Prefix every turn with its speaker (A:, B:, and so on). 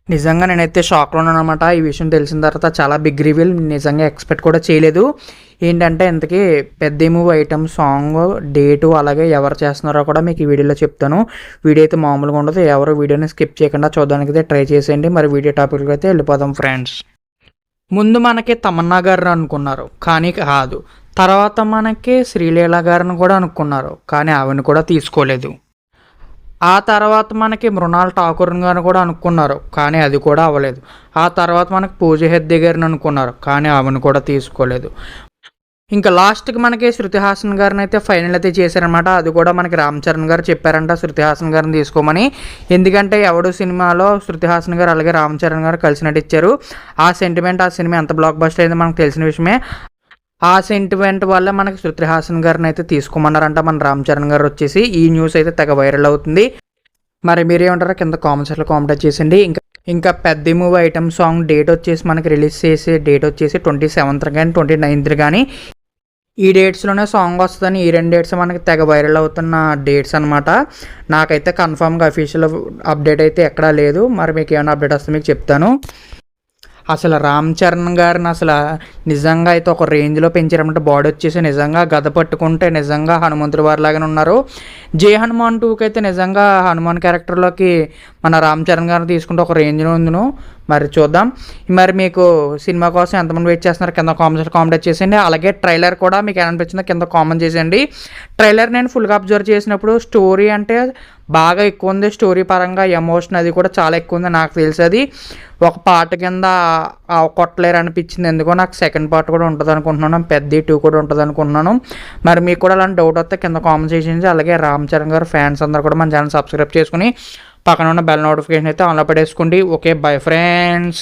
A: నిజంగా నేనైతే షాక్‌లో ఉన్నాననమాట. ఈ విషయం తెలిసిన తర్వాత చాలా బిగ్ రివీల్ నిజంగా ఎక్స్‌పెక్ట్ కూడా చేయలేదు. ఏంటంటే ఇంతకీ 'Peddi' movie item song, date అలాగే ఎవరు చేస్తున్నారో కూడా మీకు ఈ వీడియోలో చెప్తాను. వీడియో అయితే మామూలుగా ఉండదు. ఎవరు వీడియోని స్కిప్ చేయకుండా చూడడానికైతే ట్రై చేసేయండి. మరి వీడియో టాపిక్‌లోకి అయితే వెళ్ళిపోదాం ఫ్రెండ్స్. ముందు మనకి తమన్నా గారిని అనుకున్నారు. కానీ కాదు. తర్వాత మనకి శ్రీలీల గారిని కూడా అనుకున్నారు. కానీ ఆవిడని కూడా తీసుకోలేదు. ఆ తర్వాత మనకి మృణాల్ ఠాకూర్ గారిని కూడా అనుకున్నారు. కానీ అది కూడా అవ్వలేదు. ఆ తర్వాత మనకి పూజ హెగ్డే గారిని అనుకున్నారు. కానీ ఆమెను కూడా తీసుకోలేదు. ఇంకా లాస్ట్‌కి మనకి శృతి హాసన్ గారిని అయితే ఫైనల్ అయితే చేశారనమాట. అది కూడా మనకి రామ్ చరణ్ గారు చెప్పారంట శృతి హాసన్ గారిని తీసుకోమని. ఎందుకంటే 'ఎవడు' సినిమాలో శృతి హాసన్ గారు అలాగే రామ్ చరణ్ గారు కలిసి నటించారు. ఆ సెంటిమెంట్ ఆ సినిమా ఎంత బ్లాక్ బస్టర్ అయిందో మనకు తెలిసిన విషయమే. ఆ సెంటిమెంట్ వల్ల మనకి శృతి హాసన్ గారిని అయితే తీసుకోమన్నారంట మన రామ్ చరణ్ గారు వచ్చేసి. ఈ న్యూస్ అయితే తెగ వైరల్ అవుతుంది. మరి మీరేమంటారో కింద కామెంట్స్లో కామెంట్ చేసేయండి. ఇంకా 'Peddi' movie item song date వచ్చేసి మనకి రిలీజ్ చేసే డేట్ వచ్చేసి 27th కానీ 29th కానీ ఈ డేట్స్లోనే సాంగ్ వస్తుందని ఈ 2 డేట్స్ మనకి తెగ వైరల్ అవుతున్న డేట్స్ అనమాట. నాకైతే కన్ఫామ్గా అఫీషియల్ అప్డేట్ అయితే ఎక్కడా లేదు. మరి మీకు ఏమైనా అప్డేట్ వస్తే మీకు చెప్తాను. అసలు రామ్ చరణ్ గారిని అసలు నిజంగా అయితే ఒక రేంజ్లో పెంచారన్నమాట. బాడీ వచ్చేసి నిజంగా గద పట్టుకుంటే నిజంగా హనుమంతుడి వారిలాగానే ఉన్నారు. 'జై హనుమాన్ 2'కి అయితే నిజంగా హనుమాన్ క్యారెక్టర్లోకి మన రామ్ చరణ్ గారిని తీసుకుంటే ఒక రేంజ్లో ఉందిను. మరి చూద్దాం. మరి మీకు సినిమా కోసం ఎంతమంది వెయిట్ చేస్తున్నారు కింద కామెంట్ చేసేయండి. అలాగే ట్రైలర్ కూడా మీకు ఎలా అనిపించిందో కింద కామెంట్ చేసేయండి. ట్రైలర్ నేను ఫుల్గా అబ్జర్వ్ చేసినప్పుడు స్టోరీ అంటే బాగా ఎక్కువ ఉంది. స్టోరీ పరంగా ఎమోషన్ అది కూడా చాలా ఎక్కువ ఉంది. నాకు తెలిసి అది ఒక పాట కింద కొట్టలేరు అనిపించింది. ఎందుకో నాకు సెకండ్ పార్ట్ కూడా ఉంటుంది అనుకుంటున్నాను. 'పెద్ది 2' కూడా ఉంటుంది అనుకుంటున్నాను. మరి మీకు కూడా అలాంటి డౌట్ వస్తే కింద కామెంట్ చేసేయండి. అలాగే రామ్ చరణ్ గారు ఫ్యాన్స్ అందరూ కూడా మన ఛానల్ సబ్స్క్రైబ్ చేసుకుని పక్కన ఉన్న బెల్ నోటిఫికేషన్ అయితే ఆన్లో పెట్టేసుకోండి. Okay, bye friends.